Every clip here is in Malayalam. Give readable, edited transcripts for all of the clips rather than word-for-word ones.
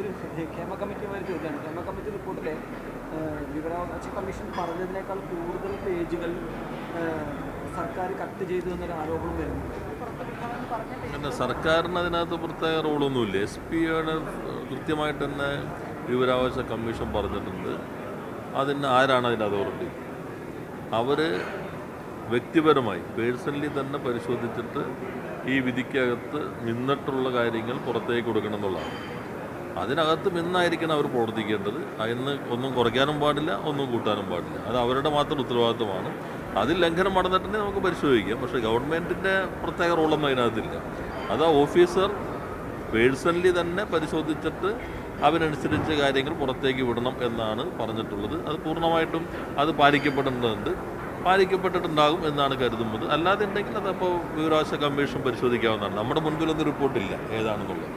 ഒരു ക്ഷേമ കമ്മിറ്റിയുമായി ചോദിക്കുകയാണ്. ക്ഷേമ കമ്മിറ്റി റിപ്പോർട്ടിലെ വിവരാവകാശ കമ്മീഷൻ പറഞ്ഞതിനേക്കാൾ കൂടുതൽ പേജുകൾ സർക്കാർ കട്ട് ചെയ്തു എന്നൊരു ആരോപണം വരുന്നു. പിന്നെ സർക്കാരിന് അതിനകത്ത് പ്രത്യേക റോളൊന്നുമില്ല. എസ് പിയുടെ കൃത്യമായിട്ട് തന്നെ വിവരാവകാശ കമ്മീഷൻ പറഞ്ഞിട്ടുണ്ട്. അതിന് ആരാണ് അതിൻ്റെ അതോറിറ്റി? അവർ വ്യക്തിപരമായി പേഴ്സണലി തന്നെ പരിശോധിച്ചിട്ട് ഈ വിധിക്കകത്ത് നിന്നിട്ടുള്ള കാര്യങ്ങൾ പുറത്തേക്ക് കൊടുക്കണം എന്നുള്ളതാണ്. അതിനകത്ത് നിന്നായിരിക്കണം അവർ പ്രവർത്തിക്കേണ്ടത്. അതിന് ഒന്നും കുറയ്ക്കാനും പാടില്ല, ഒന്നും കൂട്ടാനും പാടില്ല. അത് അവരുടെ മാത്രം ഉത്തരവാദിത്വമാണ്. അതിൽ ലംഘനം നടന്നിട്ടുണ്ടെങ്കിൽ നമുക്ക് പരിശോധിക്കാം. പക്ഷേ ഗവൺമെൻറ്റിൻ്റെ പ്രത്യേക റോളൊന്നും അതിനകത്തില്ല. അത് ആ ഓഫീസർ പേഴ്സണലി തന്നെ പരിശോധിച്ചിട്ട് അതിനനുസരിച്ച് കാര്യങ്ങൾ പുറത്തേക്ക് വിടണം എന്നാണ് പറഞ്ഞിട്ടുള്ളത്. അത് പൂർണ്ണമായിട്ടും അത് പാലിക്കപ്പെട്ടിട്ടുണ്ടാകും എന്നാണ് കരുതുന്നത്. അല്ലാതെ ഉണ്ടെങ്കിൽ അതപ്പോൾ വിവരാവകാശ കമ്മീഷൻ പരിശോധിക്കാവുന്നതാണ്. നമ്മുടെ മുൻപിലൊന്നും റിപ്പോർട്ടില്ല ഏതാണെന്നുള്ളത്.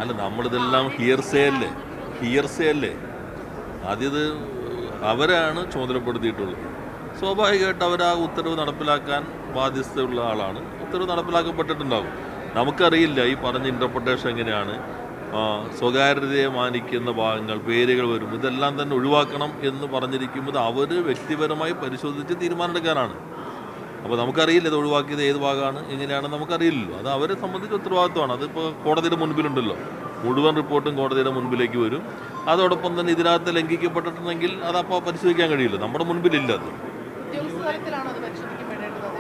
അല്ല, നമ്മളിതെല്ലാം ഹിയർസേ അല്ലേ. ആദ്യത് അവരാണ് ചുമതലപ്പെടുത്തിയിട്ടുള്ളത്. സ്വാഭാവികമായിട്ട് അവർ ആ ഉത്തരവ് നടപ്പിലാക്കാൻ ബാധ്യതയുള്ള ആളാണ്. ഉത്തരവ് നടപ്പിലാക്കപ്പെട്ടിട്ടുണ്ടാകും. നമുക്കറിയില്ല ഈ പറഞ്ഞ ഇൻ്റർപ്രിട്ടേഷൻ എങ്ങനെയാണ്. സ്വകാര്യതയെ മാനിക്കുന്ന ഭാഗങ്ങൾ, പേരുകൾ വരും, ഇതെല്ലാം തന്നെ ഒഴിവാക്കണം എന്ന് പറഞ്ഞിരിക്കുമ്പോൾ അവർ വ്യക്തിപരമായി പരിശോധിച്ച് തീരുമാനമെടുക്കാനാണ്. അപ്പോൾ നമുക്കറിയില്ല ഇത് ഒഴിവാക്കിയത് ഏത് ഭാഗമാണ്, എങ്ങനെയാണെന്ന് നമുക്കറിയില്ലല്ലോ. അത് അവരെ സംബന്ധിച്ച് ഉത്തരവാദിത്വമാണ്. അതിപ്പോൾ കോടതിയുടെ മുൻപിലുണ്ടല്ലോ, മുഴുവൻ റിപ്പോർട്ടും കോടതിയുടെ മുൻപിലേക്ക് വരും. അതോടൊപ്പം തന്നെ ഇതിനകത്ത് ലംഘിക്കപ്പെട്ടിട്ടുണ്ടെങ്കിൽ അതപ്പോൾ പരിശോധിക്കാൻ കഴിയില്ല. നമ്മുടെ മുൻപിലില്ല അത്.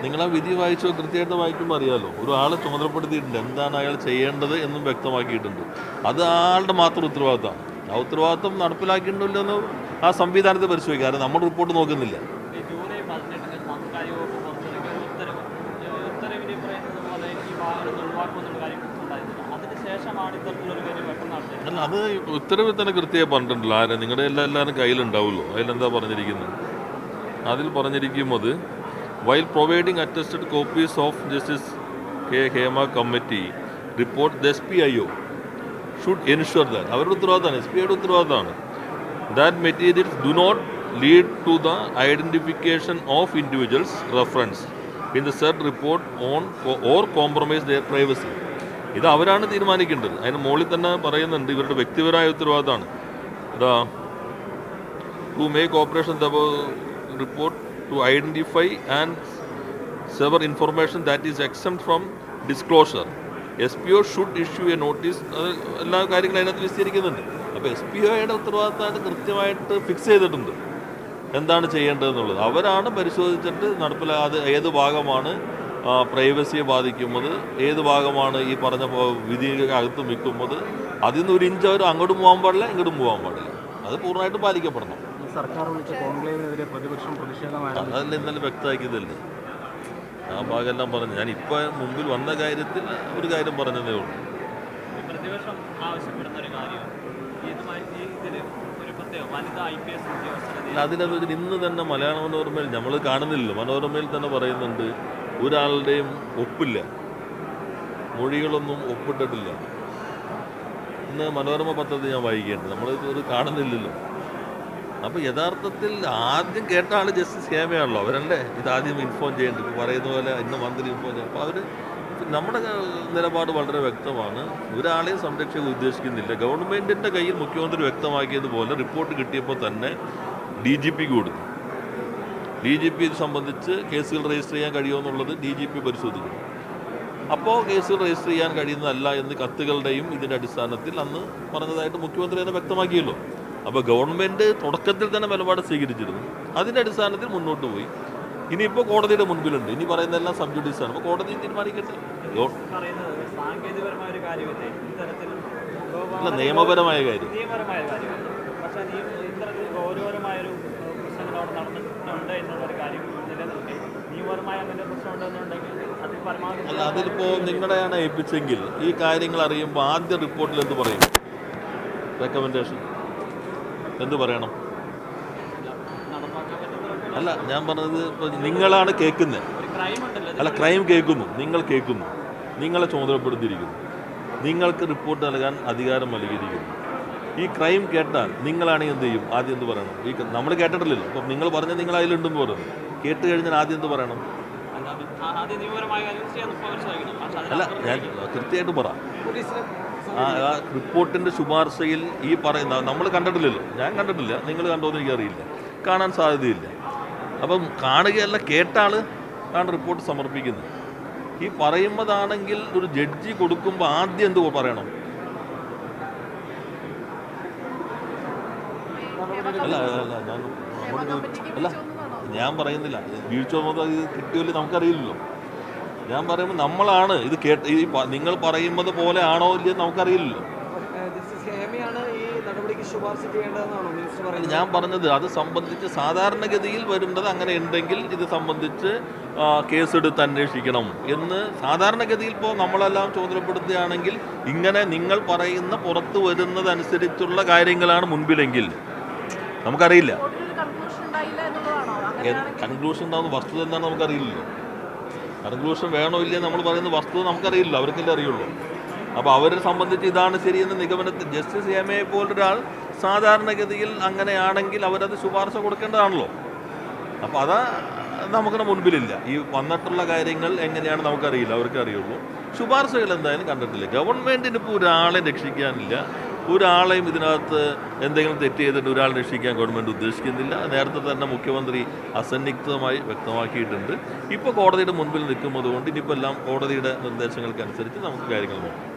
നിങ്ങൾ ആ വിധി വായിച്ചോ, കൃത്യമായിട്ട് വായിക്കുമ്പോൾ അറിയാമല്ലോ. ഒരു ആളെ ചുമതലപ്പെടുത്തിയിട്ടുണ്ട്, എന്താണ് അയാൾ ചെയ്യേണ്ടത് എന്നും വ്യക്തമാക്കിയിട്ടുണ്ട്. അത് ആളുടെ മാത്രം ഉത്തരവാദിത്തമാണ്. ആ ഉത്തരവാദിത്വം നടപ്പിലാക്കിയിട്ടുണ്ടല്ലോ എന്ന് ആ സംവിധാനത്തെ പരിശോധിക്കുക. കാരണം നമ്മൾ റിപ്പോർട്ട് നോക്കുന്നില്ല. അല്ല, അത് ഉത്തരവിൽ തന്നെ കൃത്യമായി പറഞ്ഞിട്ടുണ്ടല്ലോ. നിങ്ങളുടെ എല്ലാവരും കയ്യിലുണ്ടാവുമല്ലോ. അതിലെന്താ പറഞ്ഞിരിക്കുന്നത്? അതിൽ പറഞ്ഞിരിക്കുന്നത് while providing attested copies of Justice K. Hema Committee report, the SPIO should ensure that അവരുടെ ഉത്തരവാദിത്തമാണ്, SPIയുടെ ഉത്തരവാദിത്തമാണ്, that materials do not lead to the identification of individuals referenced in the said report on or compromise their privacy. ഇത് അവരാണ് തീരുമാനിക്കേണ്ടത്. അതിന് മുകളിൽ തന്നെ പറയുന്നുണ്ട് ഇവരുടെ വ്യക്തിപരമായ ഉത്തരവാദിത്തമാണ്. To make operation report to identify and sever information that is exempt from disclosure. SPO should issue a notice. എല്ലാ കാര്യങ്ങളും അതിനകത്ത് വിസ്തരിക്കുന്നുണ്ട്. അപ്പോൾ SPOയുടെ ഉത്തരവാദിത്തമായിട്ട് കൃത്യമായിട്ട് ഫിക്സ് ചെയ്തിട്ടുണ്ട് എന്താണ് ചെയ്യേണ്ടതെന്നുള്ളത്. അവരാണ് പരിശോധിച്ചിട്ട് നടപ്പിലാതെ ഏത് ഭാഗമാണ് പ്രൈവസിയെ ബാധിക്കുന്നത്, ഏത് ഭാഗമാണ് ഈ പറഞ്ഞ വിധിക്കകത്ത് നിൽക്കുന്നത്. അതിൽ നിന്ന് ഒരു ഇഞ്ച് അവർ അങ്ങോട്ടും പോകാൻ പാടില്ല, ഇങ്ങോട്ടും പോകാൻ പാടില്ല. അത് പൂർണ്ണമായിട്ടും പാലിക്കപ്പെടണം. സർക്കാർ വിളിച്ച കോൺക്ലേവിനെതിരെ പ്രതിപക്ഷം പ്രതിഷേധമായിരുന്നു. അതല്ല ഇന്നലെ വ്യക്തമാക്കിയതല്ലേ. ആ ഭാഗമെല്ലാം പറഞ്ഞു. ഞാൻ ഇപ്പോൾ മുമ്പിൽ വന്ന കാര്യത്തിൽ ഒരു കാര്യം പറഞ്ഞതേ ഉള്ളൂ. പ്രതിപക്ഷം ആവശ്യപ്പെടുന്ന ഒരു കാര്യം അതിനകത്ത് ഇന്ന് തന്നെ മലയാള മനോരമയിൽ നമ്മൾ കാണുന്നില്ലല്ലോ. മനോരമയിൽ തന്നെ പറയുന്നുണ്ട് ഒരാളുടെയും ഒപ്പില്ല, മൊഴികളൊന്നും ഒപ്പിട്ടിട്ടില്ല. ഇന്ന് മനോരമ പത്രത്തിൽ ഞാൻ വായിക്കേണ്ടത് നമ്മളിത് കാണുന്നില്ലല്ലോ. അപ്പോൾ യഥാർത്ഥത്തിൽ ആദ്യം കേട്ട ആൾ ജസ്റ്റിസ് ഹേമയാണല്ലോ. അവരല്ലേ ഇതാദ്യം ഇൻഫോം ചെയ്യേണ്ടത്. ഇപ്പോൾ പറയുന്ന പോലെ ഇന്ന് മന്ത്രി ഇൻഫോം ചെയ്യും. അപ്പോൾ അവർ നമ്മുടെ നിലപാട് വളരെ വ്യക്തമാണ്. ഒരാളെയും സംരക്ഷിക്കാൻ ഉദ്ദേശിക്കുന്നില്ല. ഗവൺമെൻറ്റിൻ്റെ കയ്യിൽ മുഖ്യമന്ത്രി വ്യക്തമാക്കിയതുപോലെ റിപ്പോർട്ട് കിട്ടിയപ്പോൾ തന്നെ DGP കൊടുത്തു. DGP ഇത് സംബന്ധിച്ച് കേസുകൾ രജിസ്റ്റർ ചെയ്യാൻ കഴിയുമെന്നുള്ളത് DGP പരിശോധിക്കും. അപ്പോൾ കേസുകൾ രജിസ്റ്റർ ചെയ്യാൻ കഴിയുന്നതല്ല എന്ന് കത്തുകളുടെയും ഇതിൻ്റെ അടിസ്ഥാനത്തിൽ അന്ന് പറഞ്ഞതായിട്ട് മുഖ്യമന്ത്രി തന്നെ വ്യക്തമാക്കിയല്ലോ. അപ്പോൾ ഗവൺമെൻറ് തുടക്കത്തിൽ തന്നെ നിലപാട് സ്വീകരിച്ചിരുന്നു. അതിൻ്റെ അടിസ്ഥാനത്തിൽ മുന്നോട്ട് പോയി. ഇനിയിപ്പോൾ കോടതിയുടെ മുൻപിലുണ്ട്. ഇനി പറയുന്നതെല്ലാം സബ് ജുഡീസാണ്. അപ്പോൾ കോടതി തീരുമാനിക്കട്ടെ. അല്ല, നിയമപരമായ കാര്യം. അല്ല, അതിലിപ്പോൾ നിങ്ങളെയാണ് ഏൽപ്പിച്ചെങ്കിൽ ഈ കാര്യങ്ങൾ അറിയുമ്പോൾ ആദ്യ റിപ്പോർട്ടിൽ എന്ത് പറയും? റെക്കമെൻഡേഷൻ എന്ത് പറയണം? അല്ല, ഞാൻ പറഞ്ഞത് ഇപ്പോൾ നിങ്ങളാണ് കേൾക്കുന്നത്. അല്ല, ക്രൈം കേൾക്കുന്നു, നിങ്ങൾ കേൾക്കുന്നു, നിങ്ങളെ ചുമതലപ്പെടുത്തിയിരിക്കുന്നു, നിങ്ങൾക്ക് റിപ്പോർട്ട് നൽകാൻ അധികാരം നൽകിയിരിക്കുന്നു. ഈ ക്രൈം കേട്ടാൽ നിങ്ങളാണെങ്കിൽ എന്ത് ചെയ്യും? ആദ്യം എന്ത് പറയണം? നമ്മൾ കേട്ടിട്ടില്ലല്ലോ. അപ്പം നിങ്ങൾ പറഞ്ഞാൽ നിങ്ങൾ അതിലുണ്ടെന്ന് പറയുന്നു. കേട്ട് കഴിഞ്ഞാൽ ആദ്യം എന്ത് പറയണം? ആദ്യ നിയമപരമായ കാര്യം ചെയ്യാൻ പരിശോധിക്കണം. പക്ഷേ അല്ല, ഞാൻ കൃത്യമായിട്ട് പറ, ആ റിപ്പോർട്ടിൻ്റെ ശുപാർശയിൽ ഈ പറയുന്ന നമ്മൾ കണ്ടിട്ടില്ലല്ലോ, ഞാൻ കണ്ടിട്ടില്ല, നിങ്ങൾ കണ്ടോന്ന് എനിക്കറിയില്ല, കാണാൻ സാധ്യതയില്ല. അപ്പം കാണുകയല്ല, കേട്ടാൾ ആണ് റിപ്പോർട്ട് സമർപ്പിക്കുന്നത്. ഈ പറയുന്നതാണെങ്കിൽ ഒരു ജഡ്ജി കൊടുക്കുമ്പോൾ ആദ്യം എന്ത് പറയണം? അല്ല ഞാൻ പറയുന്നില്ല വീഴ്ച ഇത് കിട്ടിയല്ലോ നമുക്കറിയില്ലല്ലോ. ഞാൻ പറയുമ്പോൾ നമ്മളാണ് ഇത് ഈ നിങ്ങൾ പറയുന്നത് പോലെ ആണോ ഇല്ലയോ നമുക്കറിയില്ലല്ലോ. ഞാൻ പറഞ്ഞത് അത് സംബന്ധിച്ച് സാധാരണഗതിയിൽ വരുന്നത് അങ്ങനെ ഉണ്ടെങ്കിൽ ഇത് സംബന്ധിച്ച് കേസെടുത്ത് അന്വേഷിക്കണം എന്ന് സാധാരണഗതിയിൽ ഇപ്പോൾ നമ്മളെല്ലാം ചുമതലപ്പെടുത്തുകയാണെങ്കിൽ, ഇങ്ങനെ നിങ്ങൾ പറയുന്ന പുറത്തു വരുന്നതനുസരിച്ചുള്ള കാര്യങ്ങളാണ് മുൻപിലെങ്കിൽ നമുക്കറിയില്ല. കൺക്ലൂഷൻ ഉണ്ടാകുന്ന വസ്തുത എന്താണെന്ന് നമുക്കറിയില്ലല്ലോ. കൺക്ലൂഷൻ വേണോ ഇല്ലയോ നമ്മൾ പറയുന്ന വസ്തുത നമുക്കറിയില്ലല്ലോ, അവർക്കല്ലേ അറിയുള്ളൂ. അപ്പോൾ അവരെ സംബന്ധിച്ച് ഇതാണ് ശരിയെന്ന നിഗമനത്തിൽ ജസ്റ്റിസ് ഹേമയെ പോലൊരാൾ സാധാരണഗതിയിൽ അങ്ങനെയാണെങ്കിൽ അവരത് ശുപാർശ കൊടുക്കേണ്ടതാണല്ലോ. അപ്പോൾ അത് നമുക്കിടെ മുൻപിലില്ല. ഈ വന്നിട്ടുള്ള കാര്യങ്ങൾ എങ്ങനെയാണ് നമുക്കറിയില്ല, അവർക്ക് അറിയുള്ളൂ. ശുപാർശകൾ എന്തായാലും കണ്ടിട്ടില്ല. ഗവൺമെൻറ്റിന് ഇപ്പോൾ ഒരാളെ രക്ഷിക്കാനില്ല, ഒരാളെയും ഇതിനകത്ത് എന്തെങ്കിലും തെറ്റ് ചെയ്തിട്ട് ഒരാളെ രക്ഷിക്കാൻ ഗവൺമെൻറ് ഉദ്ദേശിക്കുന്നില്ല. നേരത്തെ തന്നെ മുഖ്യമന്ത്രി അസന്നിഗ്ധമായി വ്യക്തമാക്കിയിട്ടുണ്ട്. ഇപ്പോൾ കോടതിയുടെ മുൻപിൽ നിൽക്കുന്നത് കൊണ്ട് ഇനിയിപ്പോൾ എല്ലാം കോടതിയുടെ നിർദ്ദേശങ്ങൾക്കനുസരിച്ച് നമുക്ക് കാര്യങ്ങൾ നോക്കാം.